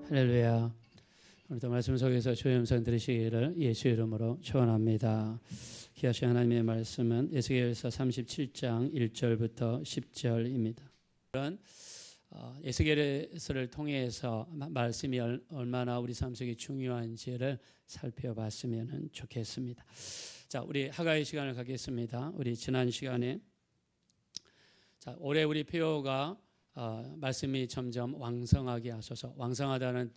할렐루야. 오늘도 말씀 속에서 주의 음성 들으시기를 예수 이름으로 축원합니다. 귀하신 하나님의 말씀은 에스겔서 37장 1절부터 10절입니다. 이런 에스겔서를 통해서 말씀이 얼마나 우리 삶 속에 중요한지를 살펴봤으면 좋겠습니다. 자, 우리 하가의 시간을 갖겠습니다. 우리 지난 시간에 올해 우리 표어가 말씀이 점점 왕성하게 하소서. 왕성하다는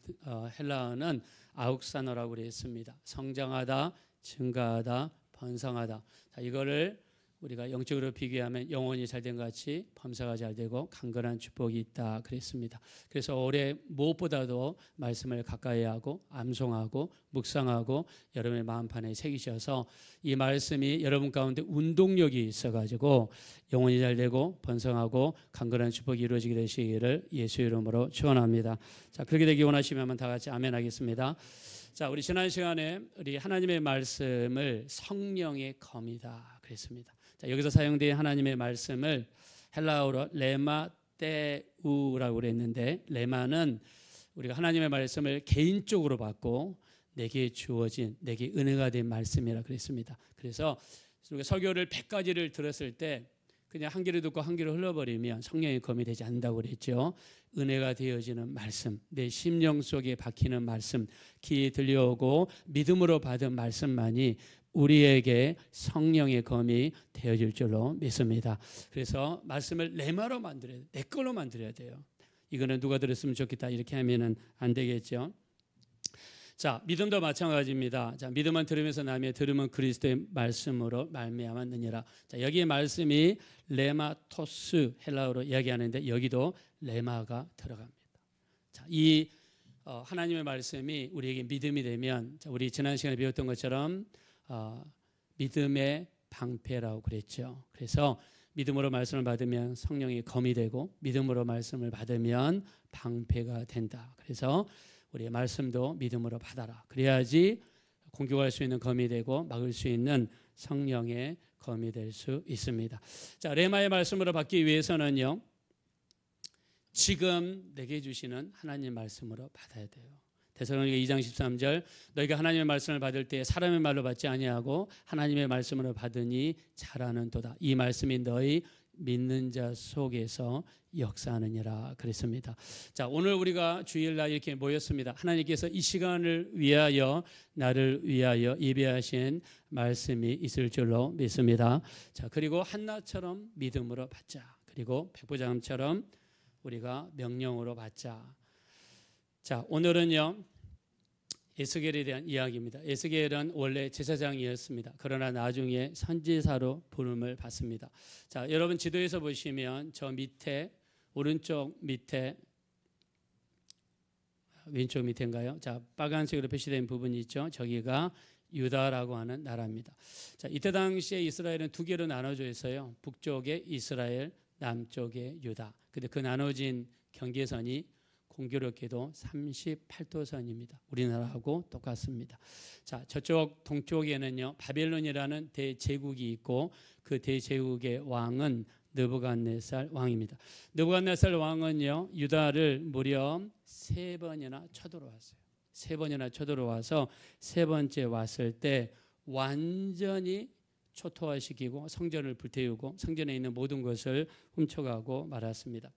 헬라어는 아욱사노라고 그랬습니다. 성장하다, 증가하다, 번성하다. 자, 이거를 우리가 영적으로 비교하면 영혼이 잘된 것 같이 범사가 잘되고 강건한 축복이 있다 그랬습니다. 그래서 올해 무엇보다도 말씀을 가까이 하고 암송하고 묵상하고 여러분의 마음판에 새기셔서 이 말씀이 여러분 가운데 운동력이 있어가지고 영혼이 잘되고 번성하고 강건한 축복이 이루어지게 되시기를 예수 이름으로 축원합니다. 자, 그렇게 되기 원하시면 다 같이 아멘 하겠습니다. 자, 우리 지난 시간에 우리 하나님의 말씀을 성령의 검이다 그랬습니다. 자, 여기서 사용된 하나님의 말씀을 헬라어로 레마테우라고 그랬는데, 레마는 우리가 하나님의 말씀을 개인적으로 받고 내게 주어진, 내게 은혜가 된 말씀이라 그랬습니다. 그래서 우리가 설교를 100가지를 들었을 때 그냥 한 귀로 듣고 한 귀로 흘러버리면 성령의 검이 되지 않는다고 그랬죠. 은혜가 되어지는 말씀, 내 심령 속에 박히는 말씀, 귀에 들려오고 믿음으로 받은 말씀만이 우리에게 성령의 검이 되어질 줄로 믿습니다. 그래서 말씀을 내 말로 만들어야 돼요. 내 걸로 만들어야 돼요. 이거는 누가 들었으면 좋겠다 이렇게 하면은 안 되겠죠. 자, 믿음도 마찬가지입니다. 자, 믿음은 들으면서 나며 들으면 그리스도의 말씀으로 말미암았느니라. 자, 여기에 말씀이 레마토스 헬라어로 이야기하는데 여기도 레마가 들어갑니다. 자, 이 하나님의 말씀이 우리에게 믿음이 되면, 자, 우리 지난 시간에 배웠던 것처럼 믿음의 방패라고 그랬죠. 그래서 믿음으로 말씀을 받으면 성령이 검이 되고 믿음으로 말씀을 받으면 방패가 된다. 그래서 우리의 말씀도 믿음으로 받아라. 그래야지 공격할 수 있는 검이 되고 막을 수 있는 성령의 검이 될 수 있습니다. 자, 레마의 말씀으로 받기 위해서는요, 지금 내게 주시는 하나님 말씀으로 받아야 돼요. 데살로니가 2장 13절, 너희가 하나님의 말씀을 받을 때 사람의 말로 받지 아니하고 하나님의 말씀으로 받으니 잘하는도다. 이 말씀이 너희 믿는 자 속에서 역사하느니라 그랬습니다. 자, 오늘 우리가 주일날 이렇게 모였습니다. 하나님께서 이 시간을 위하여, 나를 위하여 예배하신 말씀이 있을 줄로 믿습니다. 자, 그리고 한나처럼 믿음으로 받자. 그리고 백부장처럼 우리가 명령으로 받자. 자, 오늘은요, 에스겔에 대한 이야기입니다. 에스겔은 원래 제사장이었습니다. 그러나 나중에 선지자로 부름을 받습니다. 자, 여러분 지도에서 보시면 저 밑에, 오른쪽 밑에, 왼쪽 밑에인가요? 자, 빨간색으로 표시된 부분이 있죠. 저기가 유다라고 하는 나라입니다. 자, 이때 당시에 이스라엘은 두 개로 나눠져 있어요. 북쪽에 이스라엘, 남쪽에 유다. 근데 그 나눠진 경계선이 공교롭게도 38도선입니다. 우리나라하고 똑같습니다. 자, 저쪽 동쪽에는요, 바벨론이라는 대제국이 있고 그 대제국의 왕은 느부갓네살 왕입니다. 느부갓네살 왕은요, 유다를 무려 3번이나 쳐들어왔어요. 3번이나 쳐들어와서 세 번째 왔을 때 완전히 초토화시키고 성전을 불태우고 성전에 있는 모든 것을 훔쳐가고 말았습니다.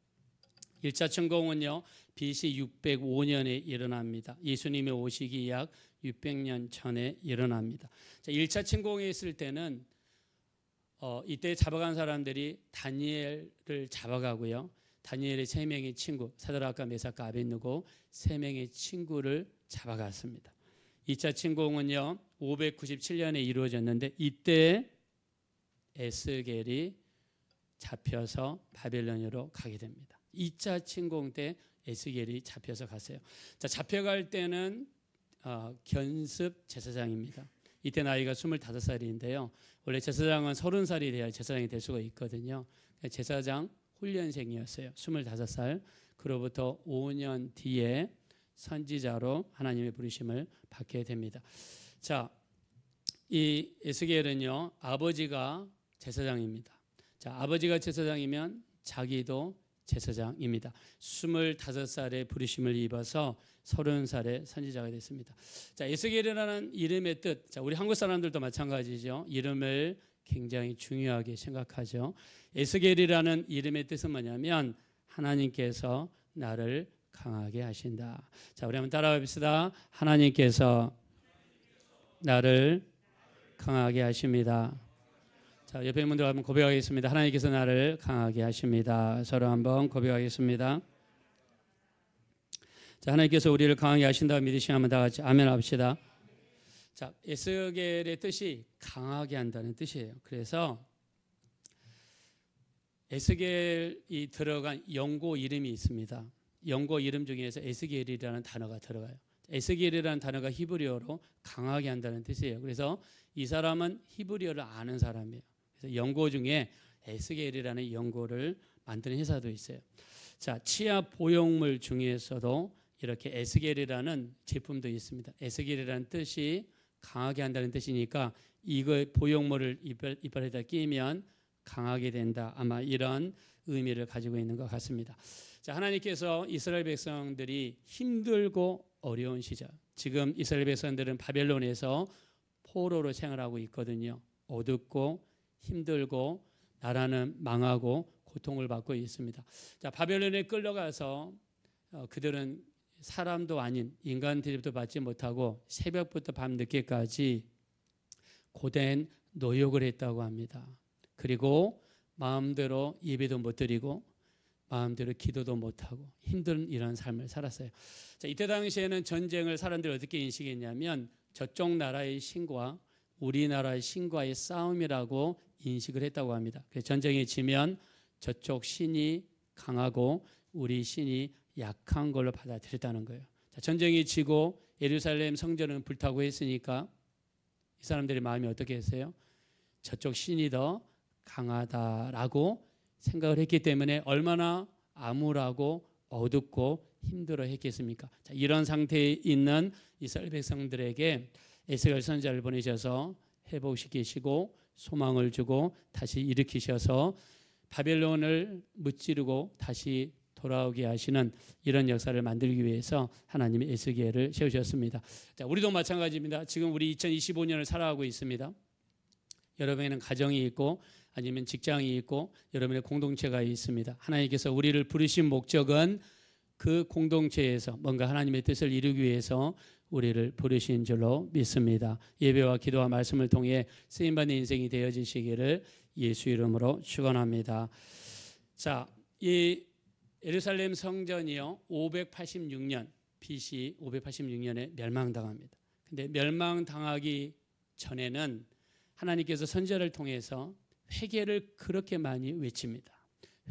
1차 침공은요, BC 605년에 일어납니다. 예수님의 오시기 약 600년 전에 일어납니다. 자, 1차 침공에 있을 때는 이때 잡아간 사람들이 다니엘을 잡아가고요, 다니엘의 3명의 친구 사드락과 메삭과 아벳느고 3명의 친구를 잡아갔습니다. 2차 침공은요 597년에 이루어졌는데 이때 에스겔이 잡혀서 바벨론으로 가게 됩니다. 2차 침공 때 에스겔이 잡혀서 갔어요. 자, 잡혀갈 때는 견습 제사장입니다. 이때 나이가 25살인데요. 원래 제사장은 30살이 돼야 제사장이 될 수가 있거든요. 제사장 훈련생이었어요. 25살. 그로부터 5년 뒤에 선지자로 하나님의 부르심을 받게 됩니다. 자, 이 에스겔은요, 아버지가 제사장입니다. 자, 아버지가 제사장이면 자기도 제사장입니다. 25살에 부르심을 입어서 30살에 선지자가 됐습니다. 자, 에스겔이라는 이름의 뜻, 자, 우리 한국 사람들도 마찬가지죠. 이름을 굉장히 중요하게 생각하죠. 에스겔이라는 이름의 뜻은 뭐냐면 하나님께서 나를 강하게 하신다. 자, 우리 한번 따라해 봅시다. 하나님께서 나를 강하게 하십니다. 자, 옆에 있는 분들 한번 고백하겠습니다. 하나님께서 나를 강하게 하십니다. 서로 한번 고백하겠습니다. 자, 하나님께서 우리를 강하게 하신다고 믿으시면 한번 다 같이 아멘 합시다. 자, 에스겔의 뜻이 강하게 한다는 뜻이에요. 그래서 에스겔이 들어간 영고 이름이 있습니다. 영고 이름 중에서 에스겔이라는 단어가 들어가요. 에스겔이라는 단어가 히브리어로 강하게 한다는 뜻이에요. 그래서 이 사람은 히브리어를 아는 사람이에요. 그래서 영고 중에 에스겔이라는 영고를 만드는 회사도 있어요. 자, 치아 보형물 중에서도 이렇게 에스겔이라는 제품도 있습니다. 에스겔이라는 뜻이 강하게 한다는 뜻이니까 이거 보형물을 이빨에다 끼면 강하게 된다. 아마 이런 의미를 가지고 있는 것 같습니다. 자, 하나님께서 이스라엘 백성들이 힘들고 어려운 시절, 지금 이스라엘 백성들은 바벨론에서 포로로 생활하고 있거든요. 어둡고 힘들고 나라는 망하고 고통을 받고 있습니다. 자, 바벨론에 끌려가서 그들은 사람도 아닌 인간 대접도 받지 못하고 새벽부터 밤늦게까지 고된 노역을 했다고 합니다. 그리고 마음대로 예배도 못 드리고 마음대로 기도도 못하고 힘든 이런 삶을 살았어요. 자, 이때 당시에는 전쟁을 사람들이 어떻게 인식했냐면 저쪽 나라의 신과 우리나라의 신과의 싸움이라고 인식을 했다고 합니다. 그래서 전쟁에 지면 저쪽 신이 강하고 우리 신이 약한 걸로 받아들였다는 거예요. 자, 전쟁이 지고 예루살렘 성전은 불타고 했으니까 이 사람들의 마음이 어떻게 했어요? 저쪽 신이 더 강하다라고 생각을 했기 때문에 얼마나 암울하고 어둡고 힘들어 했겠습니까? 자, 이런 상태에 있는 이스라엘 백성들에게 에스겔 선지자를 보내셔서 회복시키시고 소망을 주고 다시 일으키셔서 바벨론을 무찌르고 다시 돌아오게 하시는 이런 역사를 만들기 위해서 하나님이 에스겔을 세우셨습니다. 자, 우리도 마찬가지입니다. 지금 우리 2025년을 살아가고 있습니다. 여러분에게는 가정이 있고 아니면 직장이 있고 여러분의 공동체가 있습니다. 하나님께서 우리를 부르신 목적은 그 공동체에서 뭔가 하나님의 뜻을 이루기 위해서 우리를 부르신 줄로 믿습니다. 예배와 기도와 말씀을 통해 쓰임받는 인생이 되어지시기를 예수 이름으로 축원합니다. 자, 이 예루살렘 성전이요 586년 BC 586년에 멸망당합니다. 근데 멸망당하기 전에는 하나님께서 선지자를 통해서 회개를 그렇게 많이 외칩니다.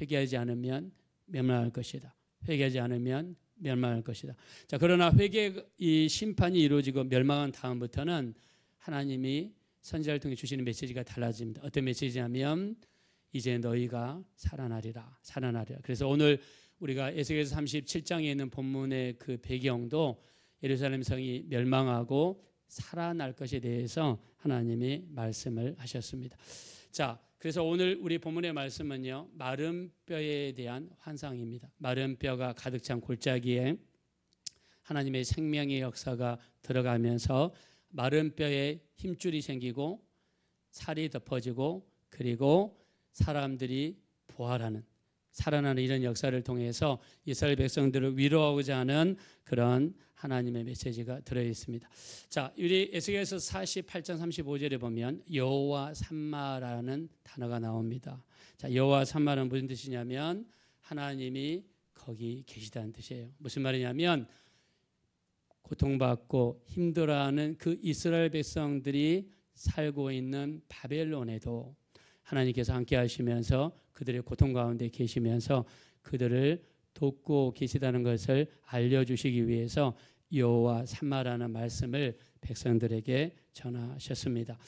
회개하지 않으면 멸망할 것이다. 회개하지 않으면 멸망할 것이다. 자, 그러나 회개의 심판이 이루어지고 멸망한 다음부터는 하나님이 선지자를 통해 주시는 메시지가 달라집니다. 어떤 메시지냐면 이제 너희가 살아나리라. 살아나리라. 그래서 오늘 우리가 에스겔서 37장에 있는 본문의 그 배경도 예루살렘 성이 멸망하고 살아날 것에 대해서 하나님이 말씀을 하셨습니다. 자, 그래서 오늘 우리 본문의 말씀은요, 마른 뼈에 대한 환상입니다. 마른 뼈가 가득 찬 골짜기에 하나님의 생명의 역사가 들어가면서 마른 뼈에 힘줄이 생기고 살이 덮어지고 그리고 사람들이 부활하는 살아나는 이런 역사를 통해서 이스라엘 백성들을 위로하고자 하는 그런 하나님의 메시지가 들어있습니다. 자, 우리 에스겔서 48장 35절에 보면 여호와 삼마라는 단어가 나옵니다. 자, 여호와 삼마는 무슨 뜻이냐면 하나님이 거기 계시다는 뜻이에요. 무슨 말이냐면 고통받고 힘들어하는 그 이스라엘 백성들이 살고 있는 바벨론에도 하나님께서 함께 하시면서 그들의 고통 가운데 계시면서 그들을 돕고 계시다는 것을 알려주시기 위해서 여호와 삼마라는 말씀을 백성들에게 전하셨습니다.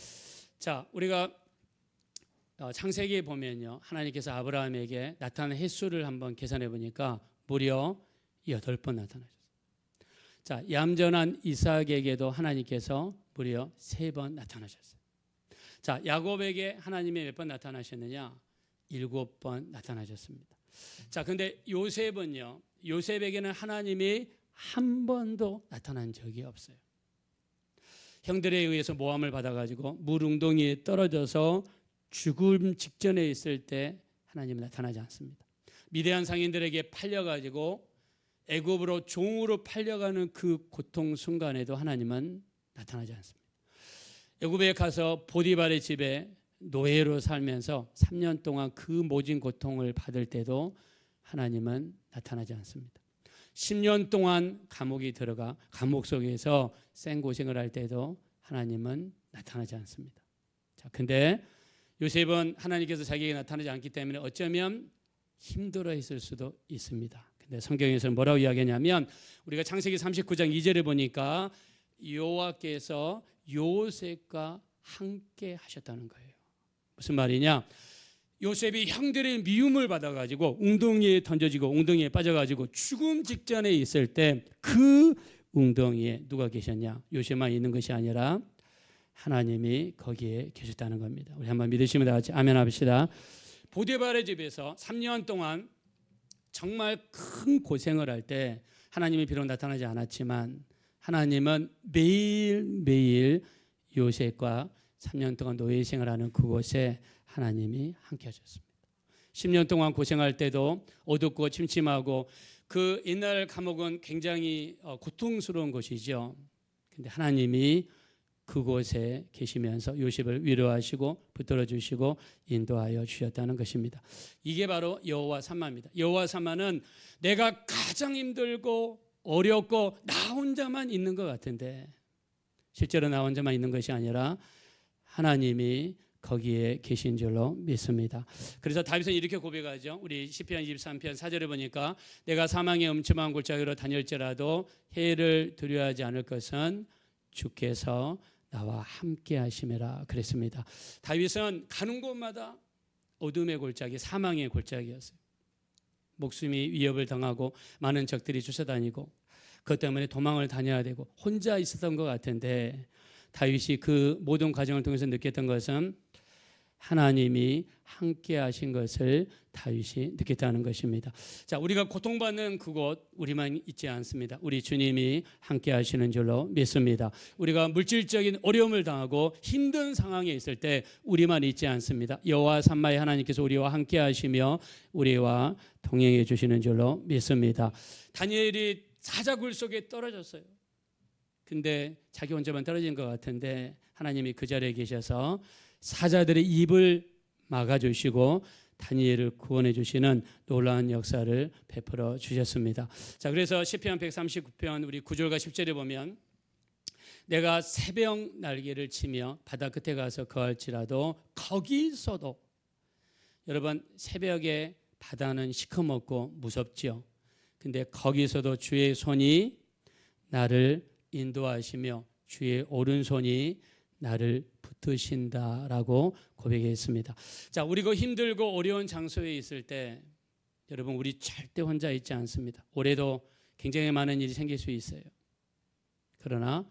자, 우리가 창세기에 보면요, 하나님께서 아브라함에게 나타난 횟수를 한번 계산해 보니까 무려 8번 나타나셨어요. 자, 얌전한 이삭에게도 하나님께서 무려 3번 나타나셨어요. 자, 야곱에게 하나님이 몇 번 나타나셨느냐? 7번 나타나셨습니다. 자, 근데 요셉은요. 요셉에게는 하나님이 한 번도 나타난 적이 없어요. 형들에 의해서 모함을 받아가지고 물웅덩이에 떨어져서 죽음 직전에 있을 때 하나님은 나타나지 않습니다. 미디안 상인들에게 팔려가지고 애굽으로 종으로 팔려가는 그 고통 순간에도 하나님은 나타나지 않습니다. 애굽에 가서 보디발의 집에 노예로 살면서 3년 동안 그 모진 고통을 받을 때도 하나님은 나타나지 않습니다. 10년 동안 감옥에 들어가 감옥 속에서 생고생을 할 때도 하나님은 나타나지 않습니다. 자, 근데 요셉은 하나님께서 자기에게 나타나지 않기 때문에 어쩌면 힘들어했을 수도 있습니다. 근데 성경에서는 뭐라고 이야기하냐면 우리가 창세기 39장 2절에 보니까 여호와께서 요셉과 함께 하셨다는 거예요. 무슨 말이냐? 요셉이 형들의 미움을 받아가지고 웅덩이에 던져지고 웅덩이에 빠져가지고 죽음 직전에 있을 때 그 웅덩이에 누가 계셨냐? 요셉만 있는 것이 아니라 하나님이 거기에 계셨다는 겁니다. 우리 한번 믿으시면 다 같이 아멘 합시다. 보디발의 집에서 3년 동안 정말 큰 고생을 할 때 하나님이 비록 나타나지 않았지만 하나님은 매일매일 요셉과 3년 동안 노예 생활하는 그곳에 하나님이 함께 하셨습니다. 10년 동안 고생할 때도 어둡고 침침하고 그 옛날 감옥은 굉장히 고통스러운 곳이죠. 근데 하나님이 그곳에 계시면서 요셉을 위로하시고 붙들어 주시고 인도하여 주셨다는 것입니다. 이게 바로 여호와 삼마입니다. 여호와 삼마는 내가 가장 힘들고 어렵고 나 혼자만 있는 것 같은데 실제로 나 혼자만 있는 것이 아니라 하나님이 거기에 계신 줄로 믿습니다. 그래서 다윗은 이렇게 고백하죠. 우리 시편 23편 4절에 보니까 내가 사망의 음침한 골짜기로 다닐지라도 해를 두려워하지 않을 것은 주께서 나와 함께 하심이라 그랬습니다. 다윗은 가는 곳마다 어둠의 골짜기, 사망의 골짜기였어요. 목숨이 위협을 당하고 많은 적들이 쫓아다니고 그것 때문에 도망을 다녀야 되고 혼자 있었던 것 같은데 다윗이 그 모든 과정을 통해서 느꼈던 것은 하나님이 함께 하신 것을 다윗이 느꼈다는 것입니다. 자, 우리가 고통받는 그곳 우리만 있지 않습니다. 우리 주님이 함께 하시는 줄로 믿습니다. 우리가 물질적인 어려움을 당하고 힘든 상황에 있을 때 우리만 있지 않습니다. 여호와 삼마의 하나님께서 우리와 함께 하시며 우리와 동행해 주시는 줄로 믿습니다. 다니엘이 사자굴 속에 떨어졌어요. 근데 자기 혼자만 떨어진 것 같은데 하나님이 그 자리에 계셔서 사자들의 입을 막아주시고 다니엘을 구원해 주시는 놀라운 역사를 베풀어 주셨습니다. 자, 그래서 시편 139편 우리 9절과 10절에 보면 내가 새벽 날개를 치며 바다 끝에 가서 거할지라도 거기서도 여러분 새벽에 바다는 시커멓고 무섭죠. 근데 거기서도 주의 손이 나를 인도하시며 주의 오른손이 나를 붙으신다라고 고백했습니다. 자, 우리가 힘들고 어려운 장소에 있을 때 여러분 우리 절대 혼자 있지 않습니다. 올해도 굉장히 많은 일이 생길 수 있어요. 그러나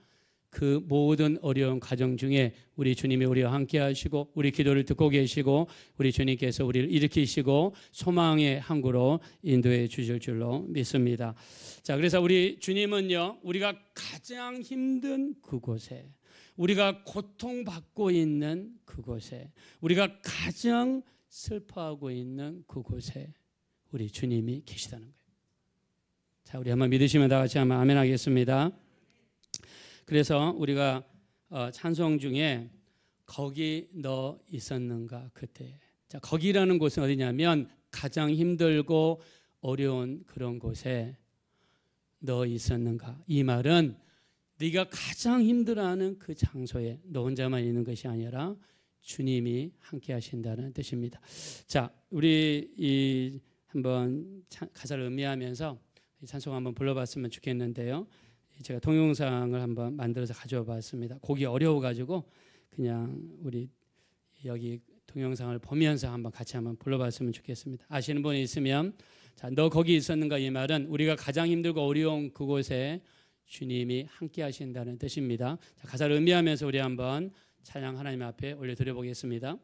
그 모든 어려운 과정 중에 우리 주님이 우리와 함께 하시고 우리 기도를 듣고 계시고 우리 주님께서 우리를 일으키시고 소망의 항구로 인도해 주실 줄로 믿습니다. 자, 그래서 우리 주님은요, 우리가 가장 힘든 그곳에, 우리가 고통받고 있는 그곳에, 우리가 가장 슬퍼하고 있는 그곳에 우리 주님이 계시다는 거예요. 자, 우리 한번 믿으시면 다 같이 한번 아멘 하겠습니다. 그래서 우리가 찬송 중에 거기 너 있었는가 그때. 자, 거기라는 곳은 어디냐면 가장 힘들고 어려운 그런 곳에 너 있었는가. 이 말은 네가 가장 힘들어하는 그 장소에 너 혼자만 있는 것이 아니라 주님이 함께 하신다는 뜻입니다. 자, 우리 한번 가사를 음미하면서 찬송 한번 불러봤으면 좋겠는데요. 제가 동영상을 한번 만들어서 가져와 봤습니다. 곡이 어려워가지고 그냥 우리 여기 동영상을 보면서 한번 같이 한번 불러봤으면 좋겠습니다. 아시는 분이 있으면 자, 너 거기 있었는가 이 말은 우리가 가장 힘들고 어려운 그곳에 주님이 함께 하신다는 뜻입니다. 자, 가사를 음미하면서 우리 한번 찬양 하나님 앞에 올려드려 보겠습니다.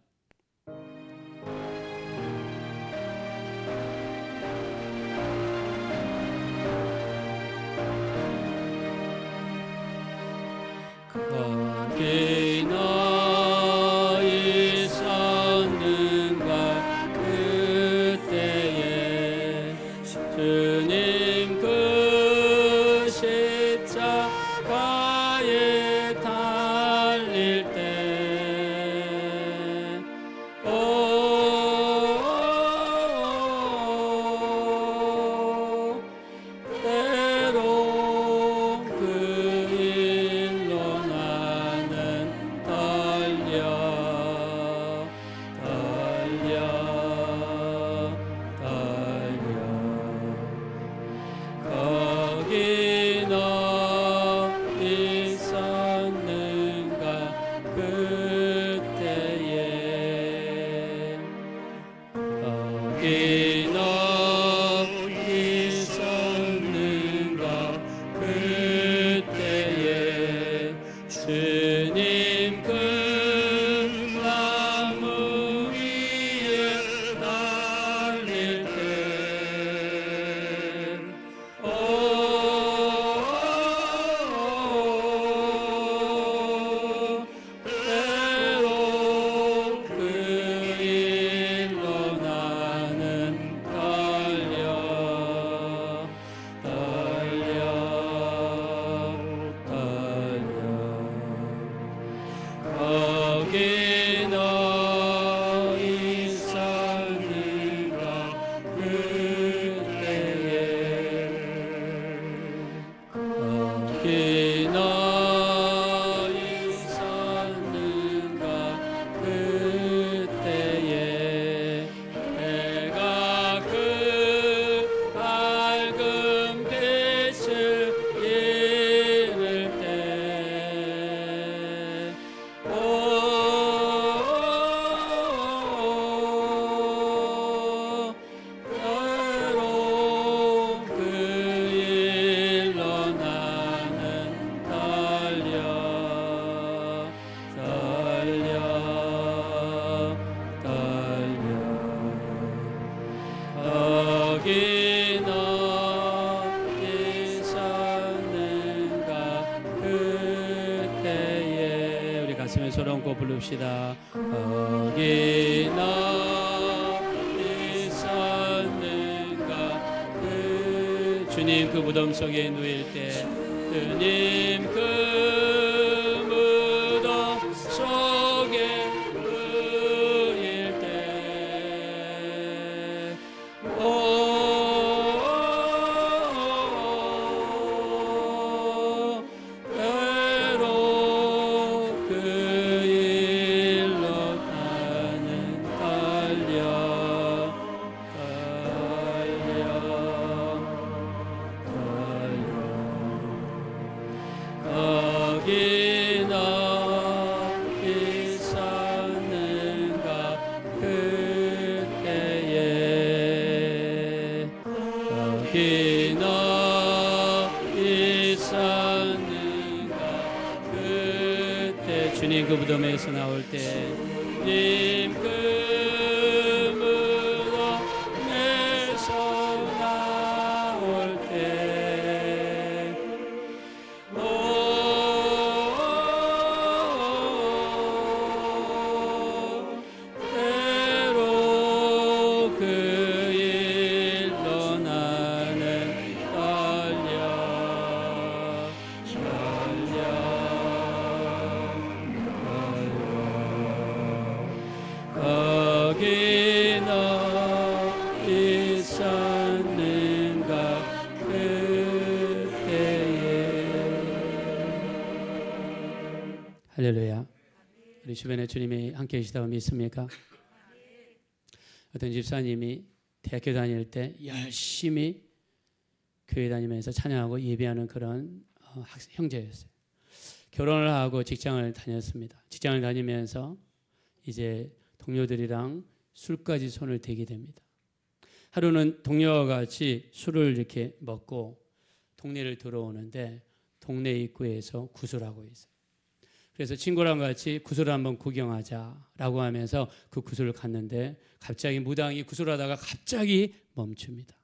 거기 너희 있었는가 그때에 내가 그 밝은 빛을 잃을 때 거기 너희 있었는가 그때에 우리 가슴에 손 얹고 부릅시다. 거기 너희 있었는가 그 주님 그 무덤 속에 누일 때 주님 그 무덤 속에 누일 때 때로 그 일로 나는 달려 거기 너희 있었는가 그때에 거기 너희 있었는가 그때 주님 그 무덤에서 나올 때 주님 그 무덤에서 나올 때 때로 그 일로 나는 거기 너 있었는가 그때에 할렐루야. 우리 주변에 주님이 함께 계시다고 믿습니까? 어떤 집사님이 대학교 다닐 때 열심히 교회 다니면서 찬양하고 예배하는 그런 형제였어요. 결혼을 하고 직장을 다녔습니다. 직장을 다니면서 이제 동료들이랑 술까지 손을 대게 됩니다. 하루는 동료와 같이 술을 이렇게 먹고 동네를 들어오는데 동네 입구에서 구슬하고 있어요. 그래서 친구랑 같이 구슬을 한번 구경하자라고 하면서 그 구슬을 갔는데 갑자기 무당이 구슬하다가 갑자기 멈춥니다.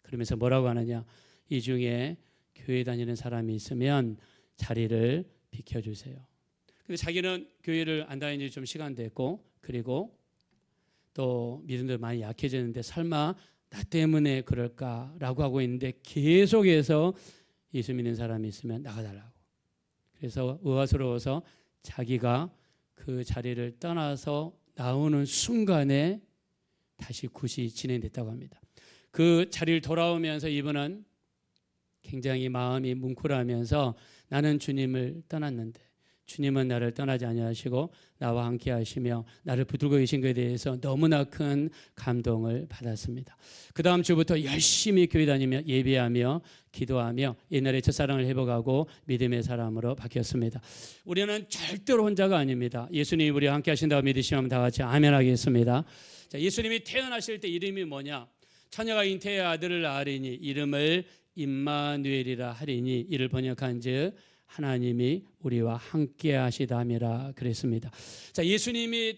그러면서 뭐라고 하느냐? 이 중에 교회 다니는 사람이 있으면 자리를 비켜주세요. 근데 자기는 교회를 안 다닌 지 좀 시간 됐고 그리고 또 믿음도 많이 약해졌는데 설마 나 때문에 그럴까라고 하고 있는데 계속해서 예수 믿는 사람이 있으면 나가달라고. 그래서 의아스러워서 자기가 그 자리를 떠나서 나오는 순간에 다시 굿이 진행됐다고 합니다. 그 자리를 돌아오면서 이분은 굉장히 마음이 뭉클하면서 나는 주님을 떠났는데 주님은 나를 떠나지 아니하시고 나와 함께 하시며 나를 붙들고 계신 것에 대해서 너무나 큰 감동을 받았습니다. 그 다음 주부터 열심히 교회 다니며 예배하며 기도하며 옛날의 첫사랑을 회복하고 믿음의 사람으로 바뀌었습니다. 우리는 절대로 혼자가 아닙니다. 예수님이 우리와 함께 하신다고 믿으시면 다 같이 아멘 하겠습니다. 자, 예수님이 태어나실 때 이름이 뭐냐? 처녀가 잉태의 아들을 낳으리니 이름을 임마누엘이라 하리니 이를 번역한즉 하나님이 우리와 함께 하시다미라 그랬습니다. 자, 예수님이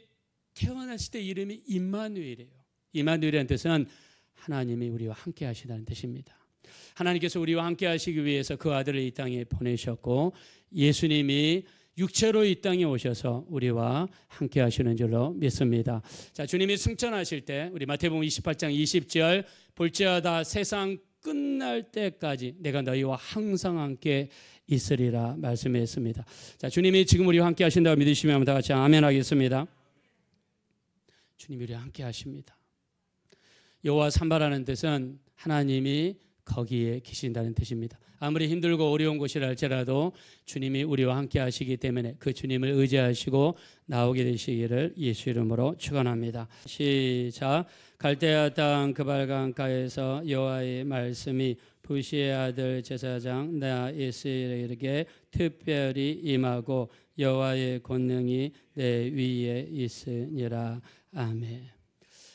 태어났을 때 이름이 임마누엘이에요. 임마누엘이라는 뜻은 하나님이 우리와 함께 하시다는 뜻입니다. 하나님께서 우리와 함께 하시기 위해서 그 아들을 이 땅에 보내셨고 예수님이 육체로 이 땅에 오셔서 우리와 함께 하시는 줄로 믿습니다. 자, 주님이 승천하실 때 우리 마태복음 28장 20절 볼지어다 세상 끝날 때까지 내가 너희와 항상 함께 있으리라 말씀했습니다. 자, 주님이 지금 우리와 함께 하신다고 믿으시면 다 같이 아멘 하겠습니다. 주님이 우리와 함께 하십니다. 여호와 산바라는 뜻은 하나님이 거기에 계신다는 뜻입니다. 아무리 힘들고 어려운 곳이라 할지라도 주님이 우리와 함께 하시기 때문에 그 주님을 의지하시고 나오게 되시기를 예수 이름으로 축원합니다. 시작. 갈대아 땅 그발강가에서 여호와의 말씀이 부시의 아들 제사장 나에스에게 특별히 임하고 여호와의 권능이 내 위에 있으니라. 아멘.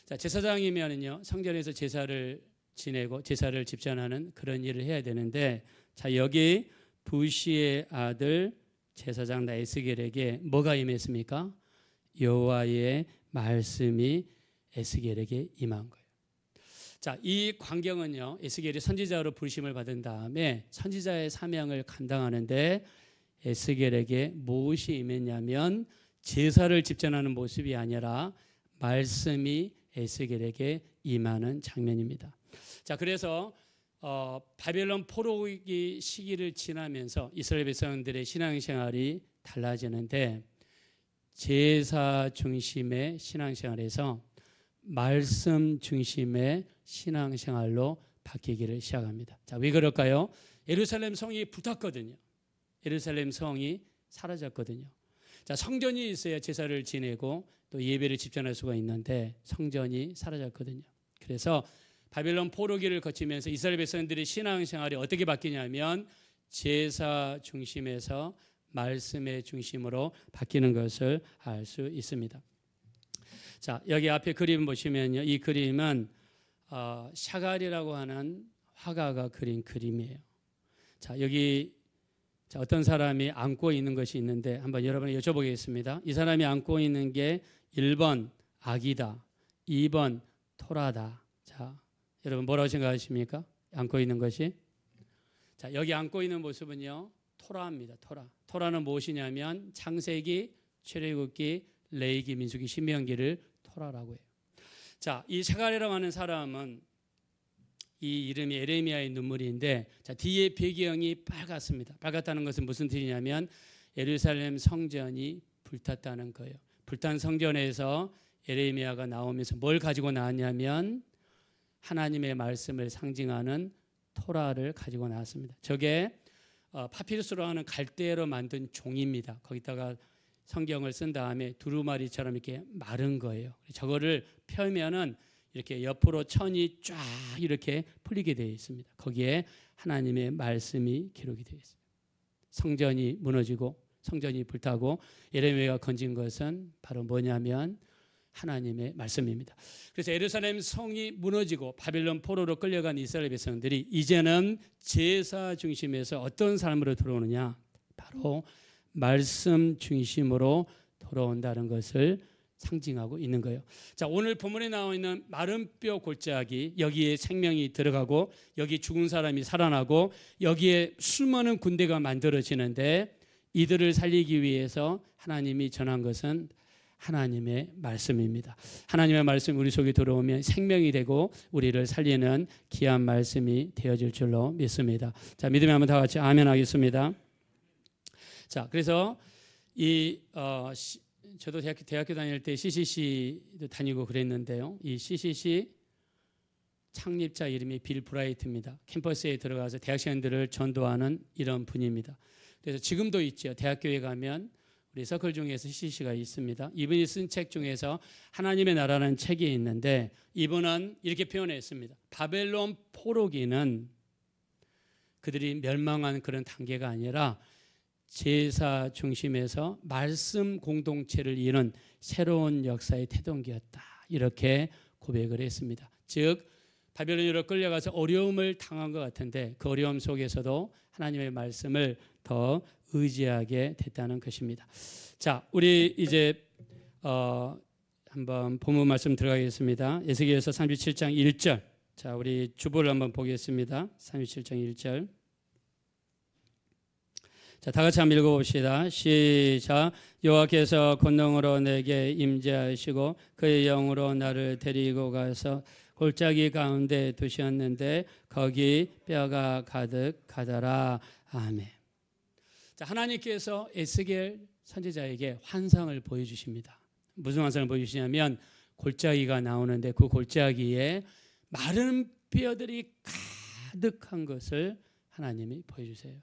자, 제사장이면은요 성전에서 제사를 지내고 제사를 집전하는 그런 일을 해야 되는데, 자 여기 부시의 아들 제사장 나에스겔에게 뭐가 임했습니까? 여호와의 말씀이 에스겔에게 임한 거예요. 자, 이 광경은요 에스겔이 선지자로 부르심을 받은 다음에 선지자의 사명을 감당하는데 에스겔에게 무엇이 임했냐면 제사를 집전하는 모습이 아니라 말씀이 에스겔에게 임하는 장면입니다. 자, 그래서 바벨론 포로기 시기를 지나면서 이스라엘 백성들의 신앙생활이 달라지는데 제사 중심의 신앙생활에서 말씀 중심의 신앙생활로 바뀌기를 시작합니다. 자, 왜 그럴까요? 예루살렘 성이 불탔거든요. 예루살렘 성이 사라졌거든요. 자, 성전이 있어야 제사를 지내고 또 예배를 집전할 수가 있는데 성전이 사라졌거든요. 그래서 바벨론 포로기를 거치면서 이스라엘 백성들의 신앙생활이 어떻게 바뀌냐면 제사 중심에서 말씀의 중심으로 바뀌는 것을 알 수 있습니다. 자, 여기 앞에 그림 보시면요, 이 그림은 샤갈이라고 하는 화가가 그린 그림이에요. 자, 여기 어떤 사람이 안고 있는 것이 있는데 한번 여러분에게 여쭤보겠습니다. 이 사람이 안고 있는 게 1번 아기다, 2번 토라다. 자, 여러분 뭐라고 생각하십니까? 안고 있는 것이? 자, 여기 안고 있는 모습은요 토라입니다. 토라는 무엇이냐면 창세기, 출애굽기, 레위기, 민수기, 신명기를 토라라고 해요. 자, 이 샤갈이라고 하는 사람은 이 이름이 에레미야의 눈물인데, 자, 뒤에 배경이 빨갛습니다. 빨갛다는 것은 무슨 뜻이냐면 예루살렘 성전이 불탔다는 거예요. 불탄 성전에서 에레미야가 나오면서 뭘 가지고 나왔냐면 하나님의 말씀을 상징하는 토라를 가지고 나왔습니다. 저게 파피루스로 하는 갈대로 만든 종입니다. 거기다가 성경을 쓴 다음에 두루마리처럼 이렇게 마른 거예요. 저거를 펴면은 이렇게 옆으로 천이 쫙 이렇게 풀리게 되어 있습니다. 거기에 하나님의 말씀이 기록이 되어 있습니다. 성전이 무너지고 성전이 불타고 예레미야가 건진 것은 바로 뭐냐면 하나님의 말씀입니다. 그래서 예루살렘 성이 무너지고 바벨론 포로로 끌려간 이스라엘 백성들이 이제는 제사 중심에서 어떤 삶으로 들어오느냐, 바로 말씀 중심으로 돌아온다는 것을 상징하고 있는 거예요. 자, 오늘 본문에 나와 있는 마른 뼈 골짜기, 여기에 생명이 들어가고 여기 죽은 사람이 살아나고 여기에 수많은 군대가 만들어지는데 이들을 살리기 위해서 하나님이 전한 것은 하나님의 말씀입니다. 하나님의 말씀이 우리 속에 들어오면 생명이 되고 우리를 살리는 귀한 말씀이 되어질 줄로 믿습니다. 자, 믿으면 한번 다 같이 아멘 하겠습니다. 자, 그래서 저도 대학교 다닐 때 CCC도 다니고 그랬는데요. 이 CCC 창립자 이름이 빌 브라이트입니다. 캠퍼스에 들어가서 대학생들을 전도하는 이런 분입니다. 그래서 지금도 있죠. 대학교에 가면 우리 서클 중에서 CCC가 있습니다. 이분이 쓴 책 중에서 하나님의 나라는 책이 있는데 이분은 이렇게 표현했습니다. 바벨론 포로기는 그들이 멸망한 그런 단계가 아니라 제사 중심에서 말씀 공동체를 이루는 새로운 역사의 태동기였다. 이렇게 고백을 했습니다. 즉 바벨론으로 끌려가서 어려움을 당한 것 같은데 그 어려움 속에서도 하나님의 말씀을 더 의지하게 됐다는 것입니다. 자, 우리 이제 한번 본문 말씀 들어가겠습니다. 에스겔서 37장 1절. 자, 우리 주보를 한번 보겠습니다. 37장 1절. 자, 다 같이 한번 읽어봅시다. 시작. 여호와께서 권능으로 내게 임재하시고 그의 영으로 나를 데리고 가서 골짜기 가운데 두셨는데 거기 뼈가 가득하더라. 아멘. 자, 하나님께서 에스겔 선지자에게 환상을 보여주십니다. 무슨 환상을 보여주시냐면 골짜기가 나오는데 그 골짜기에 마른 뼈들이 가득한 것을 하나님이 보여주세요.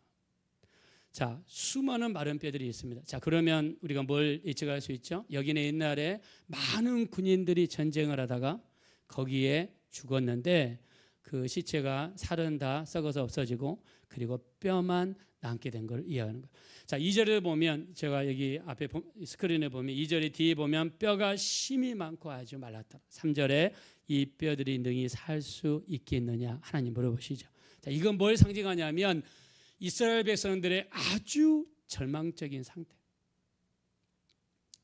자, 수많은 마른 뼈들이 있습니다. 자, 그러면 우리가 뭘 예측할 수 있죠? 여기는 옛날에 많은 군인들이 전쟁을 하다가 거기에 죽었는데 그 시체가 살은 다 썩어서 없어지고 그리고 뼈만 남게 된 걸 이해하는 거예요. 자, 2절에 보면 제가 여기 앞에 스크린에 보면 2절의 뒤에 보면 뼈가 심이 많고 아주 말랐다. 3절에 이 뼈들이 능히 살 수 있겠느냐 하나님 물어보시죠. 자, 이건 뭘 상징하냐면 이스라엘 백성들의 아주 절망적인 상태.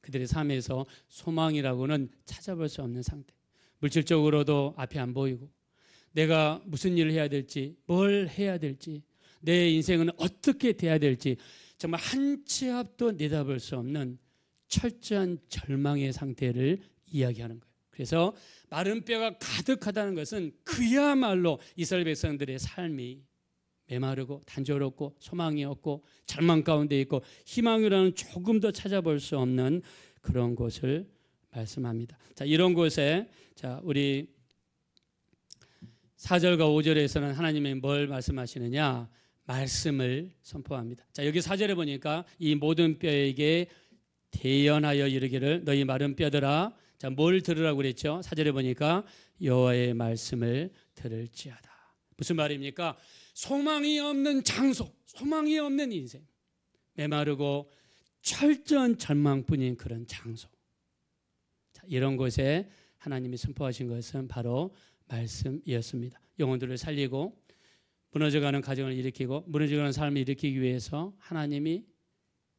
그들의 삶에서 소망이라고는 찾아볼 수 없는 상태. 물질적으로도 앞이 안 보이고 내가 무슨 일을 해야 될지 뭘 해야 될지 내 인생은 어떻게 돼야 될지 정말 한 치 앞도 내다볼 수 없는 철저한 절망의 상태를 이야기하는 거예요. 그래서 마른 뼈가 가득하다는 것은 그야말로 이스라엘 백성들의 삶이 메마르고 단조롭고 소망이 없고 절망 가운데 있고 희망이라는 조금도 찾아볼 수 없는 그런 곳을 말씀합니다. 자, 이런 곳에 자, 우리 4절과 5절에서는 하나님이 뭘 말씀하시느냐? 말씀을 선포합니다. 자, 여기 4절에 보니까 이 모든 뼈에게 대언하여 이르기를 너희 마른 뼈들아. 자, 뭘 들으라고 그랬죠? 4절에 보니까 여호와의 말씀을 들을지어다. 무슨 말입니까? 소망이 없는 장소, 소망이 없는 인생, 메마르고 철저한 절망뿐인 그런 장소. 자, 이런 곳에 하나님이 선포하신 것은 바로 말씀이었습니다. 영혼들을 살리고 무너져가는 가정을 일으키고 무너져가는 삶을 일으키기 위해서 하나님이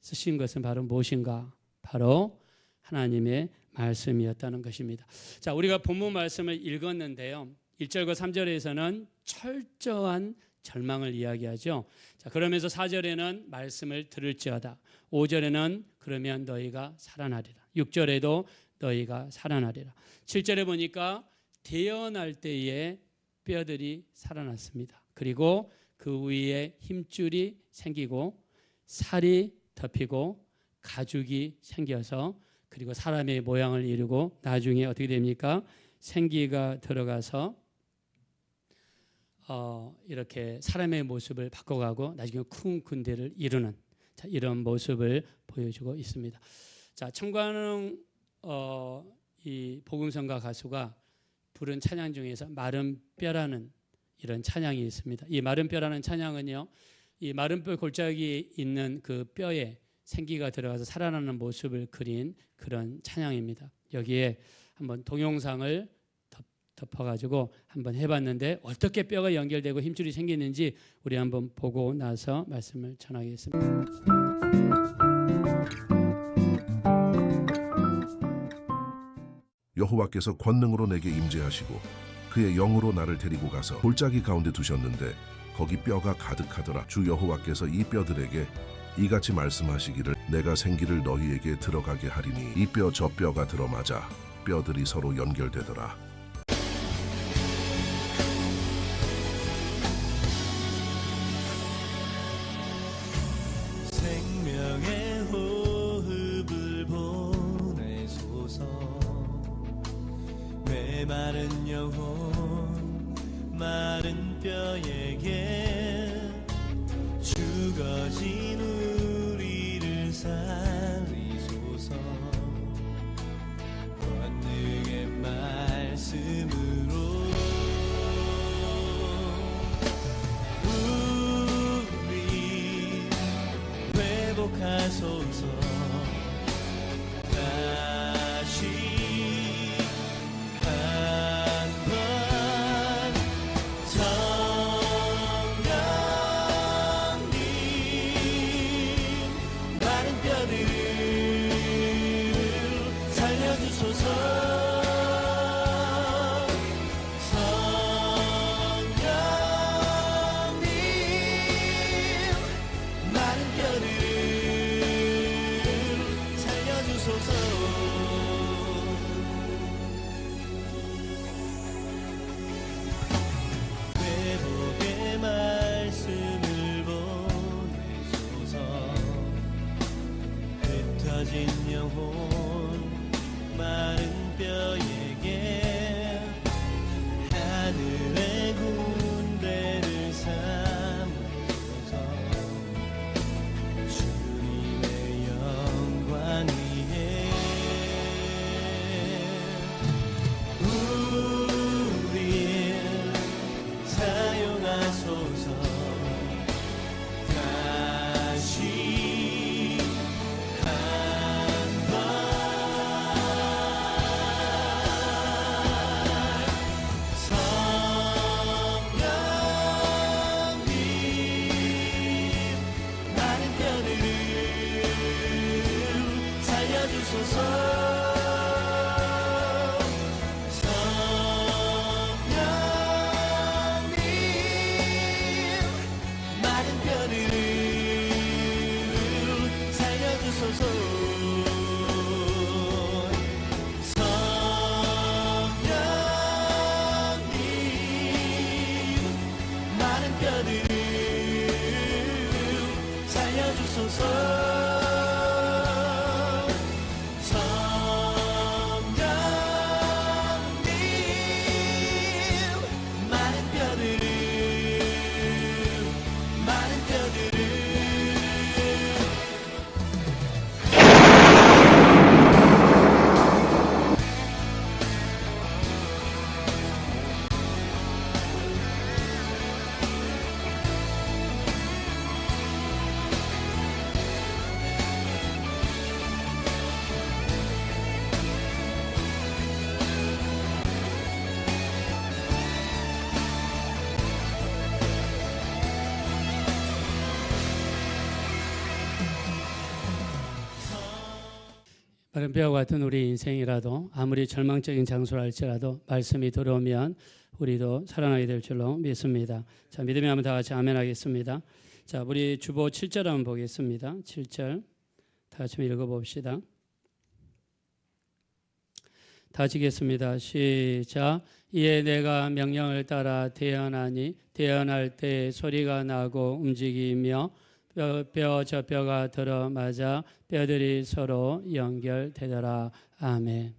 쓰신 것은 바로 무엇인가? 바로 하나님의 말씀이었다는 것입니다. 자, 우리가 본문 말씀을 읽었는데요. 1절과 3절에서는 철저한 절망을 이야기하죠. 자, 그러면서 4절에는 말씀을 들을지어다. 5절에는 그러면 너희가 살아나리라. 6절에도 너희가 살아나리라. 7절에 보니까 대언할 때에 뼈들이 살아났습니다. 그리고 그 위에 힘줄이 생기고 살이 덮이고 가죽이 생겨서 그리고 사람의 모양을 이루고 나중에 어떻게 됩니까? 생기가 들어가서 이렇게 사람의 모습을 바꿔가고 나중에 큰 군대를 이루는 자, 이런 모습을 보여주고 있습니다. 자, 청관웅 이 복음성가 가수가 부른 찬양 중에서 마른 뼈라는 이런 찬양이 있습니다. 이 마른 뼈라는 찬양은요, 이 마른 뼈 골짜기에 있는 그 뼈에 생기가 들어가서 살아나는 모습을 그린 그런 찬양입니다. 여기에 한번 동영상을 덮어가지고 한번 해봤는데 어떻게 뼈가 연결되고 힘줄이 생기는지 우리 한번 보고 나서 말씀을 전하겠습니다. 여호와께서 권능으로 내게 임재하시고 그의 영으로 나를 데리고 가서 골짜기 가운데 두셨는데 거기 뼈가 가득하더라. 주 여호와께서 이 뼈들에게 이같이 말씀하시기를 내가 생기를 너희에게 들어가게 하리니 이 뼈 저 뼈가 들어맞아 뼈들이 서로 연결되더라. 생명의 호흡을 보내소서. 메마른 영혼 마른 뼈에게 죽어진 우리를 살리소서. 권능의 말씀으로 우리 회복하소서. 다시 회복의 말씀을 보내소서. 흩어진 영혼 마른 뼈에게 하늘의 군대를 살려주소서. 마른 뼈와 같은 우리 인생이라도 아무리 절망적인 장소라 할지라도 말씀이 들어오면 우리도 살아나게 될 줄로 믿습니다. 자, 믿음이 한번 다 같이 아멘 하겠습니다. 자, 우리 주보 7절 한번 보겠습니다. 7절 다 같이 읽어봅시다. 다 같이겠습니다. 시작. 이에 내가 명령을 따라 대언하니 대언할 때 소리가 나고 움직이며 뼈 저 뼈가 들어맞아 뼈들이 서로 연결되더라. 아멘.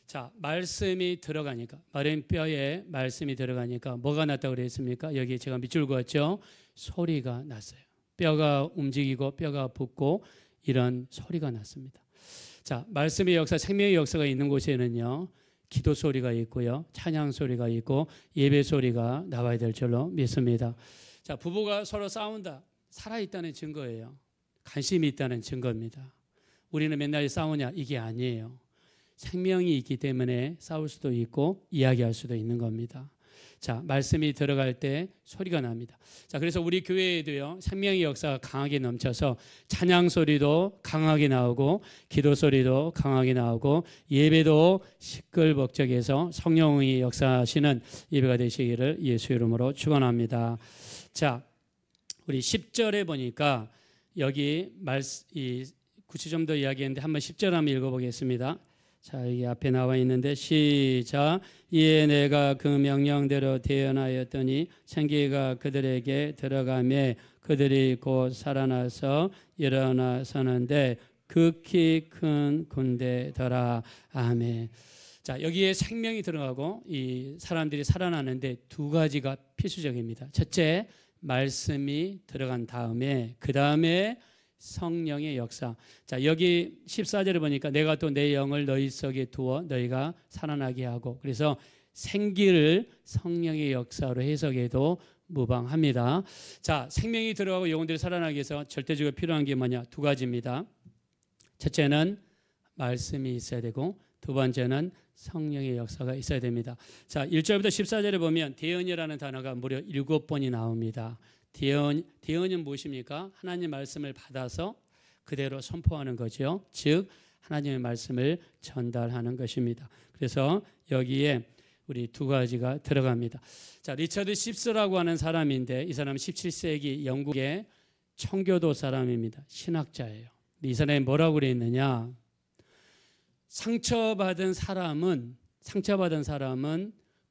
자, 말씀이 들어가니까 마른 뼈에 말씀이 들어가니까 뭐가 났다고 그랬습니까? 여기 제가 밑줄 그었죠. 소리가 났어요. 뼈가 움직이고 뼈가 붓고 이런 소리가 났습니다. 자, 말씀의 역사, 생명의 역사가 있는 곳에는요, 기도 소리가 있고요, 찬양 소리가 있고 예배 소리가 나와야 될 줄로 믿습니다. 자, 부부가 서로 싸운다. 살아있다는 증거예요. 관심이 있다는 증거입니다. 우리는 맨날 싸우냐? 이게 아니에요. 생명이 있기 때문에 싸울 수도 있고 이야기할 수도 있는 겁니다. 자, 말씀이 들어갈 때 소리가 납니다. 자, 그래서 우리 교회에도요, 생명의 역사가 강하게 넘쳐서 찬양 소리도 강하게 나오고 기도 소리도 강하게 나오고 예배도 시끌벅적해서 성령의 역사하시는 예배가 되시기를 예수 이름으로 축원합니다. 자, 우리 10절에 보니까 여기 구치 좀 더 이야기했는데 한번 10절 한번 읽어보겠습니다. 자, 여기 앞에 나와 있는데 시작. 이에 내가 그 명령대로 대언하였더니 생기가 그들에게 들어가매 그들이 곧 살아나서 일어나 서는데 극히 큰 군대더라. 아멘. 자, 여기에 생명이 들어가고 이 사람들이 살아나는데 두 가지가 필수적입니다. 첫째, 말씀이 들어간 다음에 그 다음에 성령의 역사. 자, 여기 14절에 보니까 내가 또 내 영을 너희 속에 두어 너희가 살아나게 하고, 그래서 생기를 성령의 역사로 해석해도 무방합니다. 자, 생명이 들어가고 영혼들이 살아나기 위해서 절대적으로 필요한 게 뭐냐? 두 가지입니다. 첫째는 말씀이 있어야 되고 두 번째는 성령의 역사가 있어야 됩니다. 자, 1절부터 14절에 보면 대언이라는 단어가 무려 7번이 나옵니다. 대언은 무엇입니까? 하나님의 말씀을 받아서 그대로 선포하는 거죠. 즉 하나님의 말씀을 전달하는 것입니다. 그래서 여기에 우리 두 가지가 들어갑니다. 자, 리처드 십스라고 하는 사람인데 이 사람은 17세기 영국의 청교도 사람입니다. 신학자예요. 이 사람이 뭐라고 그랬느냐? 상처받은 사람은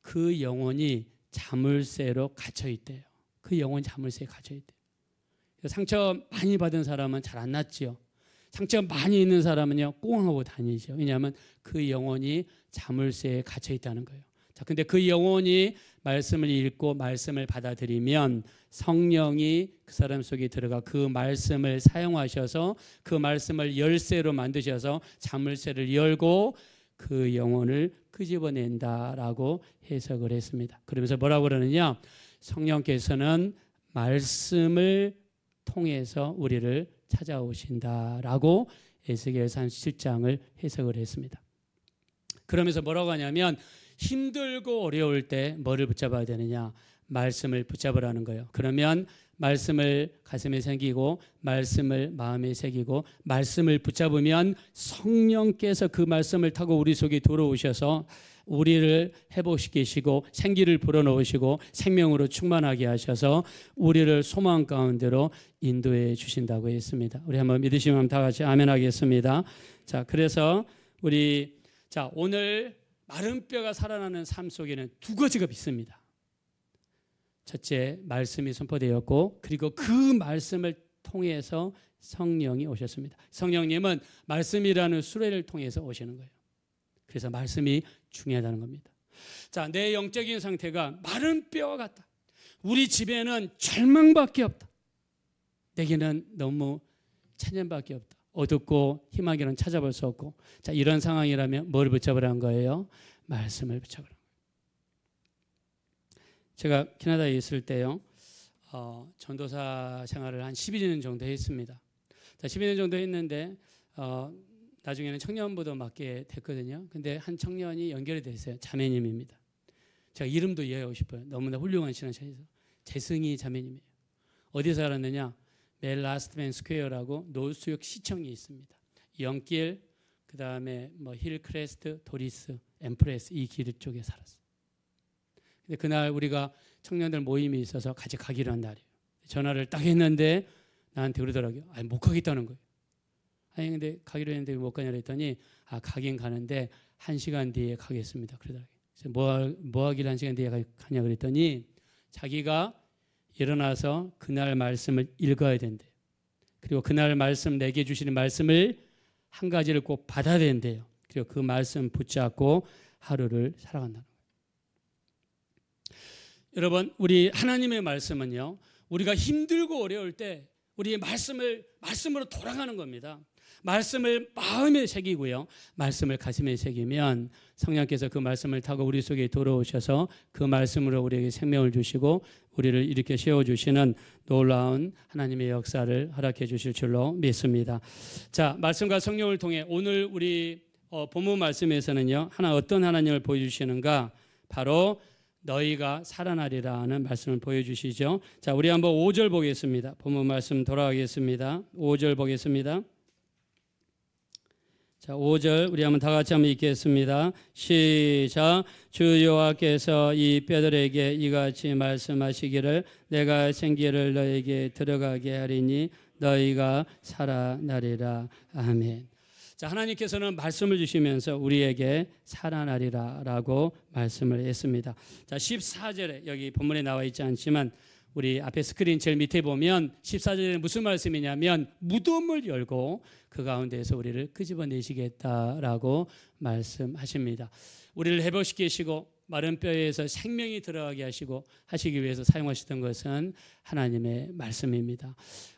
그 영혼이 자물쇠로 갇혀 있대요. 그 영혼이 자물쇠에 갇혀 있대요. 상처 많이 받은 사람은 잘 안 낫죠. 상처 많이 있는 사람은요, 꽁하고 다니죠. 왜냐하면 그 영혼이 자물쇠에 갇혀 있다는 거예요. 자, 근데 그 영혼이 말씀을 읽고 말씀을 받아들이면 성령이 그 사람 속에 들어가 그 말씀을 사용하셔서 그 말씀을 열쇠로 만드셔서 자물쇠를 열고 그 영혼을 끄집어낸다라고 해석을 했습니다. 그러면서 뭐라고 그러느냐? 성령께서는 말씀을 통해서 우리를 찾아오신다라고 에스겔 37장을 해석을 했습니다. 그러면서 뭐라고 하냐면 힘들고 어려울 때 뭐를 붙잡아야 되느냐? 말씀을 붙잡으라는 거예요. 그러면 말씀을 가슴에 새기고 말씀을 마음에 새기고 말씀을 붙잡으면 성령께서 그 말씀을 타고 우리 속에 들어오셔서 우리를 회복시키시고 생기를 불어넣으시고 생명으로 충만하게 하셔서 우리를 소망 가운데로 인도해 주신다고 했습니다. 우리 한번 믿으시면 다 같이 아멘 하겠습니다. 자, 그래서 우리 오늘 마른 뼈가 살아나는 삶 속에는 두 가지가 있습니다. 첫째, 말씀이 선포되었고 그리고 그 말씀을 통해서 성령이 오셨습니다. 성령님은 말씀이라는 수레를 통해서 오시는 거예요. 그래서 말씀이 중요하다는 겁니다. 자, 내 영적인 상태가 마른 뼈와 같다. 우리 집에는 절망밖에 없다. 내게는 너무 찬양밖에 없다. 어둡고 희망이는 찾아볼 수 없고, 자, 이런 상황이라면 뭘 붙잡으라는 거예요? 말씀을 붙잡으라는 거예요. 제가 캐나다에 있을 때요, 전도사 생활을 한 12년 정도 했습니다. 자, 12년 정도 했는데 나중에는 청년부도 맡게 됐거든요. 근데 한 청년이 연결이 됐어요. 자매님입니다. 제가 이름도 이해하고 싶어요. 너무나 훌륭한 신앙자에서 재승희 자매님이에요. 어디서 알았느냐? 멜라스트맨 스퀘어라고 노스역 시청이 있습니다. 영길, 그 다음에 뭐 힐크레스트, 도리스, 엠프레스 이 길 쪽에 살았어요. 근데 그날 우리가 청년들 모임이 있어서 같이 가기로 한 날이에요. 전화를 딱 했는데 나한테 그러더라고요. 아니, 못 가겠다는 거예요. 아니, 근데 가기로 했는데 못 가냐 그랬더니 가긴 가는데 1시간 뒤에 가겠습니다. 그러더라고요. 그래서 뭐 하길 1시간 뒤에 가냐 그랬더니 자기가 일어나서 그날 말씀을 읽어야 된대요. 그리고 그날 말씀 내게 주시는 말씀을 한 가지를 꼭 받아야 된대요. 그리고 그 말씀 붙잡고 하루를 살아간다는 거예요. 여러분, 우리 하나님의 말씀은요, 우리가 힘들고 어려울 때 우리의 말씀으로 돌아가는 겁니다. 말씀을 마음에 새기고요, 말씀을 가슴에 새기면 성령께서 그 말씀을 타고 우리 속에 들어오셔서 그 말씀으로 우리에게 생명을 주시고 우리를 이렇게 세워주시는 놀라운 하나님의 역사를 허락해 주실 줄로 믿습니다. 자, 말씀과 성령을 통해 오늘 우리 본문 말씀에서는요, 어떤 하나님을 보여주시는가? 바로 너희가 살아나리라 하는 말씀을 보여주시죠. 자, 우리 한번 5절 보겠습니다. 본문 말씀 돌아가겠습니다. 5절 보겠습니다. 자, 5절 우리 한번 다 같이 한번 읽겠습니다. 시작. 주 여호와께서 이 뼈들에게 이같이 말씀하시기를 내가 생기를 너에게 들어가게 하리니 너희가 살아나리라. 아멘. 자, 하나님께서는 말씀을 주시면서 우리에게 살아나리라라고 말씀을 했습니다. 자, 14절에 여기 본문에 나와 있지 않지만 우리 앞에 스크린 제일 밑에 보면 14절에 무슨 말씀이냐면 무덤을 열고 그 가운데에서 우리를 끄집어내시겠다라고 말씀하십니다. 우리를 회복시키시고 마른 뼈에서 생명이 들어가게 하시기 위해서 사용하셨던 것은 하나님의 말씀입니다.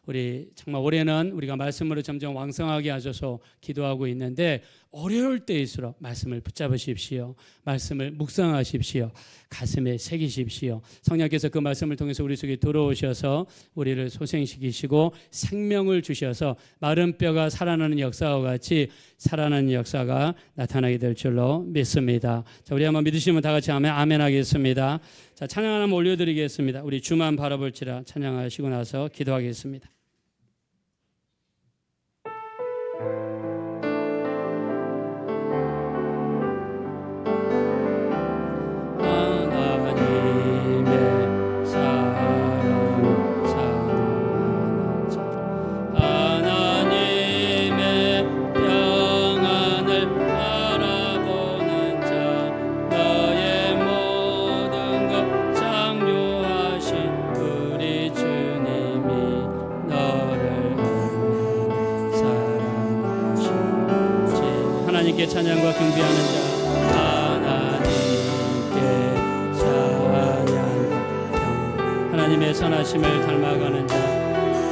우리 정말 올해는 우리가 말씀으로 점점 왕성하게 하셔서 기도하고 있는데 어려울 때일수록 말씀을 붙잡으십시오. 말씀을 묵상하십시오. 가슴에 새기십시오. 성령께서 그 말씀을 통해서 우리 속에 들어오셔서 우리를 소생시키시고 생명을 주셔서 마른 뼈가 살아나는 역사와 같이 살아나는 역사가 나타나게 될 줄로 믿습니다. 자, 우리 한번 믿으시면 다 같이 아멘 하겠습니다. 자, 찬양 하나 올려드리겠습니다. 우리 주만 바라볼지라 찬양하시고 나서 기도하겠습니다. 하나님께 찬양과 경배하는 자, 하나님께 찬양, 하나님의 선하심을 닮아가는 자,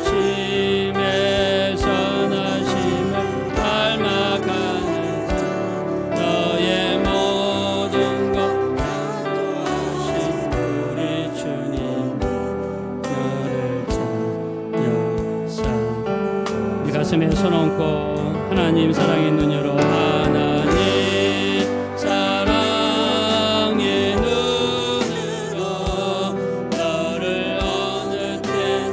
심의 선하심을 닮아가는 자, 너의 모든 것 창조하신 우리 주님, 너를 찬양사. 네 가슴에 손 얹고 하나님 사랑의 눈 열어. 하나님 사랑의 눈으로 너를 어느 때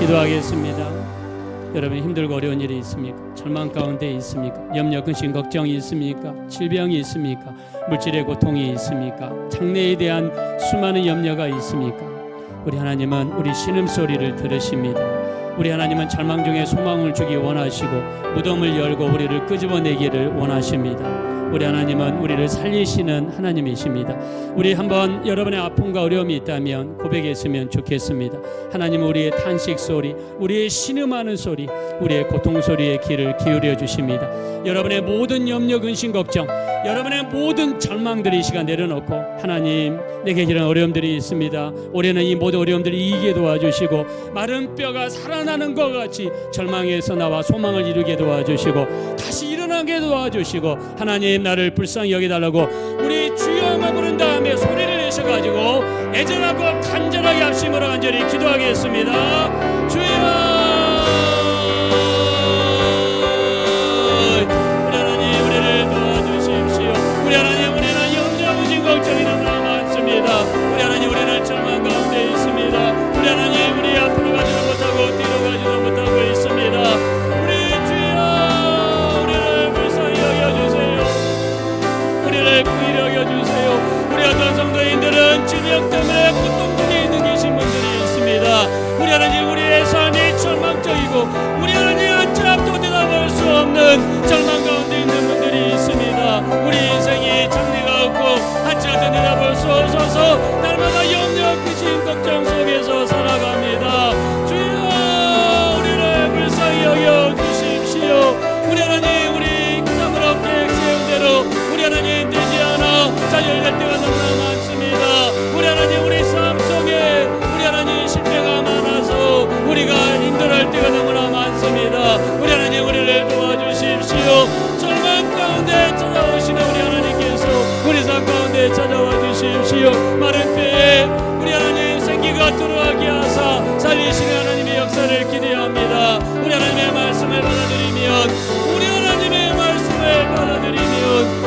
기도하겠습니다. 여러분 힘들고 어려운 일이 있습니까? 절망 가운데 있습니까? 염려, 근심, 걱정이 있습니까? 질병이 있습니까? 물질의 고통이 있습니까? 장래에 대한 수많은 염려가 있습니까? 우리 하나님은 우리 신음소리를 들으십니다. 우리 하나님은 절망 중에 소망을 주기 원하시고 무덤을 열고 우리를 끄집어내기를 원하십니다. 우리 하나님은 우리를 살리시는 하나님이십니다. 우리 한번 여러분의 아픔과 어려움이 있다면 고백했으면 좋겠습니다. 하나님은 우리의 탄식 소리, 우리의 신음하는 소리, 우리의 고통 소리에 귀를 기울여 주십니다. 여러분의 모든 염려, 근심, 걱정, 여러분의 모든 절망들이 이 시간 내려놓고 하나님, 내게 이런 어려움들이 있습니다. 올해는 이 모든 어려움들을 이기게 도와주시고 마른 뼈가 살아나는 것 같이 절망에서 나와 소망을 이루게 도와주시고 다시 일어나게 도와주시고 하나님, 나를 불쌍히 여기달라고 우리 주여만 부른 다음에 소리를 내셔가지고 애절하고 간절하게 합심으로 간절히 기도하겠습니다. 주여, 우리 하나님, 우리를 도와주십시오. 우리 하나님, 우리는 염려, 근심, 걱정이 너무나 많습니다. 우리 하나님, 우리는 절망 가운데 있습니다. 우리 하나님, 우리 앞으로 가지도 못하고 뒤로 가지도 못하고 있습니다. 구이려 여주세요. 우리 어떤 성도인들은 질병 때문에 고통 중에 있는 계신 분들이 있습니다. 우리 하나님, 우리의 삶이 절망적이고 우리 하나님 짝도 대답할 수 없는 절망 가운데 있는 분들이 있습니다. 우리 인생이 장래가 없고 한치라도 대답할 수 없어서 날마다 염려, 근심, 걱정 속에서 살아갑니다. 주여, 우리를 불쌍히 여겨 주십시오. 우리 하나님, 우리 까무럽게 세운 대로 우리 하나님 되지 않아 좌절될 때가 너무나 많습니다. 우리 하나님, 우리 삶 속에 우리 하나님 실패가 많아서 우리가 힘들어할 때가 너무나 많습니다. 우리 하나님, 우리를 도와주십시오. 절망 가운데 찾아오시는 우리 하나님께서 우리 삶 가운데 찾아와 주십시오. 마른 뼈에 우리 하나님 생기가 들어가게 하사 살리시는 하나님의 역사를 기대합니다. 우리 하나님의 말씀을 받아들이면 우리 하나님의 말씀을 받아들이면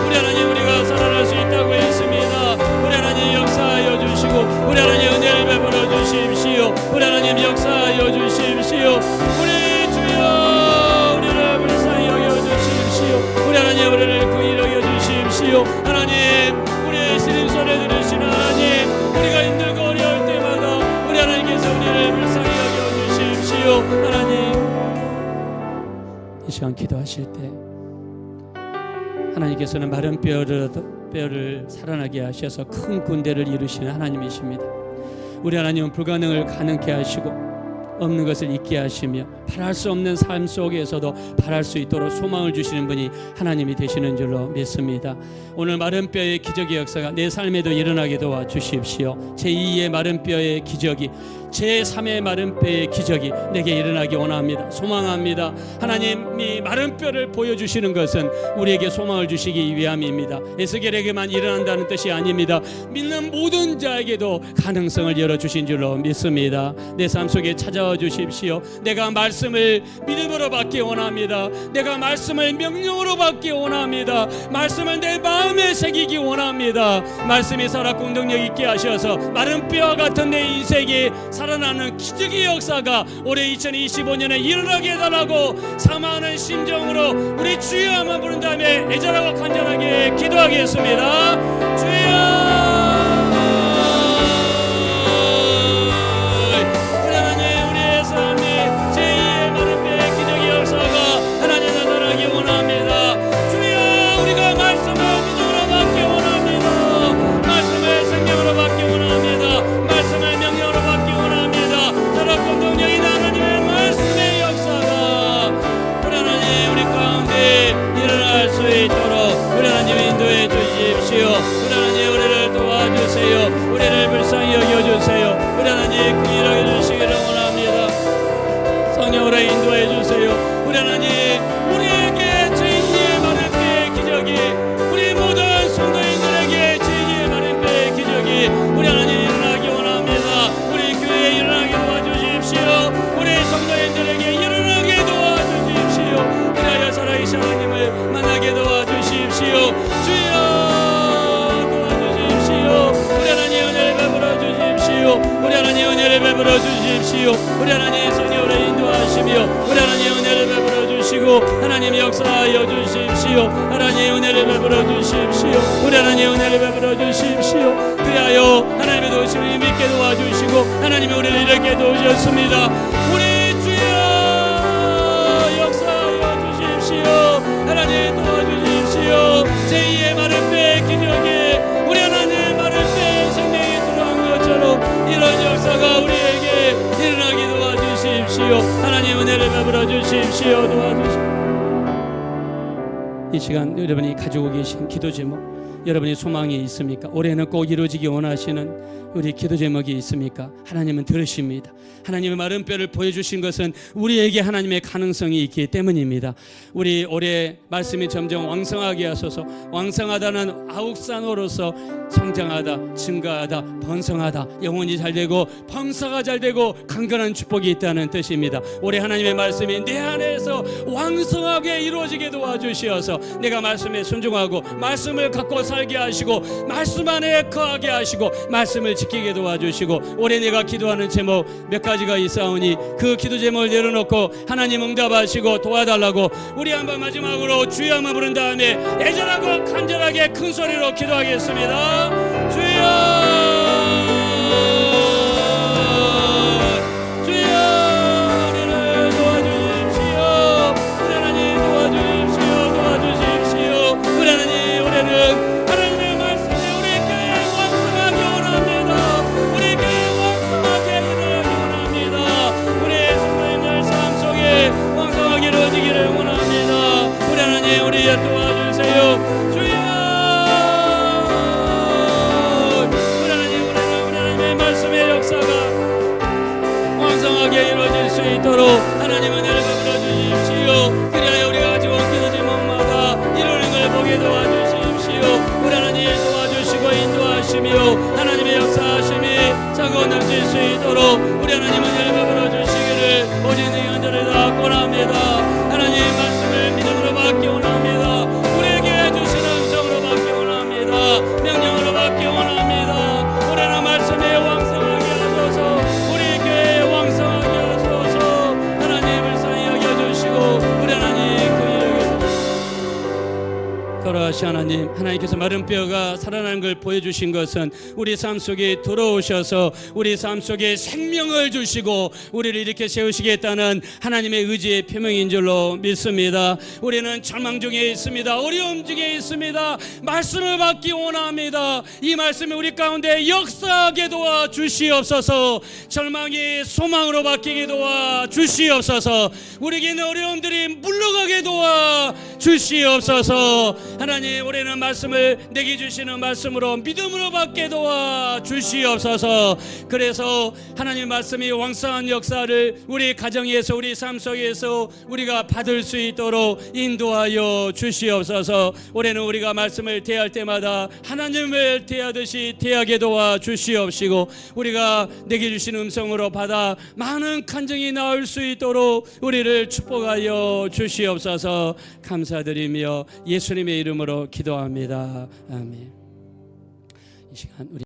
우리 하나님, 우리가 살아날 수 있다고 했습니다. 우리 하나님 역사하여 주시고 우리 하나님 은혜를 베풀어 주십시오. 우리 하나님 역사하여 주십시오. 우리 주여, 우리를 불쌍히 여겨 주십시오. 우리 하나님, 우리를 구히 여겨 주십시오. 하나님, 우리의 신음소리 들으시는 하나님, 우리가 힘들고 어려울 때마다 우리 하나님께서 우리를 불쌍히 여겨 주십시오. 하나님, 이 시간 기도하실 때 하나님께서는 마른 뼈를 살아나게 하셔서 큰 군대를 이루시는 하나님이십니다. 우리 하나님은 불가능을 가능케 하시고 없는 것을 있게 하시며 바랄 수 없는 삶 속에서도 바랄 수 있도록 소망을 주시는 분이 하나님이 되시는 줄로 믿습니다. 오늘 마른 뼈의 기적의 역사가 내 삶에도 일어나게 도와주십시오. 제2의 마른 뼈의 기적이, 제3의 마른 뼈의 기적이 내게 일어나기 원합니다. 소망합니다. 하나님이 마른 뼈를 보여주시는 것은 우리에게 소망을 주시기 위함입니다. 에스겔에게만 일어난다는 뜻이 아닙니다. 믿는 모든 자에게도 가능성을 열어주신 줄로 믿습니다. 내 삶 속에 찾아와 주십시오. 내가 말씀을 믿음으로 받기 원합니다. 내가 말씀을 명령으로 받기 원합니다. 말씀을 내 마음에 새기기 원합니다. 말씀이 살아 공동력 있게 하셔서 마른 뼈와 같은 내 인생에 살아나는 기적의 역사가 올해 2025년에 일어나게 해달라고 사모하는 심정으로 우리 주여 한번 부른 다음에 애절하고 간절하게 기도하겠습니다. 주여, 우리를 불쌍히 여겨주세요. 우리 하나님 긍휼히 여겨주시기를 원합니다. 성령으로 인도해 주세요. 우리 하나님, 우리에게 죄인의 마른 뼈의 기적이, 우리 모든 성도인들에게 죄인의 마른 뼈의 기적이 우리 하나님 일어나기 원합니다. 우리 교회에 일어나게 도와주십시오. 우리 성도인들에게 일어나게 도와주십시오. 그리하여 살아계신 하나님을 만나게 도와주십시오. 주여, 우리 하나님 은혜를 베풀어 주십시오. 우리 하나님 은혜를 베풀어 주십시오. 우리 하나님 성령으로 주시고 하나님 역사하여 주십시오. 하나님 은혜를 베풀어 주십시오. 우리 하나님 은혜를 베풀어 주십시오. 그리하여 하나님의 도우심을 믿게 도와주시고 하나님이 우리를 이렇게 도우셨습니다. 우리 주여 역사하여 주십시오. 하나님 도와주십시오. 제2의 마른 배 기적에 우리 하나님 마른 배 생명이 들어간 것처럼 이런 역사가 우리에게 일어나게 도와주십시오. 하나님 은혜를 베풀어 주십시오. 도와주십시오. 이 시간 여러분이 가지고 계신 기도 제목, 여러분이 소망이 있습니까? 올해는 꼭 이루어지기 원하시는 우리 기도 제목이 있습니까? 하나님은 들으십니다. 하나님의 마른 뼈를 보여주신 것은 우리에게 하나님의 가능성이 있기 때문입니다. 우리 올해 말씀이 점점 왕성하게 하소서. 왕성하다는 아욱산어로서 성장하다, 증가하다, 번성하다, 영혼이 잘되고 범사가 잘되고 강건한 축복이 있다는 뜻입니다. 올해 하나님의 말씀이 내 안에서 왕성하게 이루어지게 도와주시어서 내가 말씀에 순종하고 말씀을 갖고 살게 하시고 말씀 안에 거하게 하시고 말씀을 지키게 도와주시고 올해 내가 기도하는 제목 몇 가지가 있사오니 그 기도 제목을 내려놓고 하나님 응답하시고 도와달라고 우리 한번 마지막으로 주여 한번 부른 다음에 애절하고 간절하게 큰 소리로 기도하겠습니다. 주여 도와주세요. 주여 우리 하나님의 말씀의 역사가 왕성하게 이루어질 수 있도록 하나님 은혜를 베풀어 주십시오. 그리하여 우리가 가지고 온 기도 제목마다 이루는 걸 보게 도와주십시오. 우리 하나님 도와주시고 인도하시며 하나님의 역사하심이 차고 넘칠 수 있도록 우리 하나님 은혜를 베풀어 주시기를 오직 내 간절히 다 원합니다. 하나님 말씀을 믿음으로 받기 원합니다. 우리에게 주신 음성으로 받기 원합니다. 명령으로 받기 원합니다. 올해는 말씀에 왕성하게 하소서. 우리 교회에 왕성하게 하소서. 하나님 불쌍히 여겨주시고 우리 하나님 그 이름에 걸어가시 하나님, 하나님께서 마른 뼈가 살아나는 걸 보여주신 것은 우리 삶 속에 들어오셔서 우리 삶 속에 생명을 주시고 우리를 이렇게 세우시겠다는 하나님의 의지의 표명인 줄로 믿습니다. 우리는 절망 중에 있습니다. 어려움 중에 있습니다. 말씀을 받기 원합니다. 이 말씀이 우리 가운데 역사하게 도와 주시옵소서. 절망이 소망으로 바뀌게 도와 주시옵소서. 우리에게 있는 어려움들이 물러가게 도와 주시옵소서. 하나님 올해는 말씀을 내게 주시는 말씀으로 믿음으로 받게 도와 주시옵소서. 그래서 하나님 말씀이 왕성한 역사를 우리 가정에서 우리 삶 속에서 우리가 받을 수 있도록 인도하여 주시옵소서. 올해는 우리가 말씀을 대할 때마다 하나님을 대하듯이 대하게 도와 주시옵시고 우리가 내게 주신 음성으로 받아 많은 간증이 나올 수 있도록 우리를 축복하여 주시옵소서. 감사드리며 예수님의 이름으로 기도합니다. 아멘. 이 시간 우리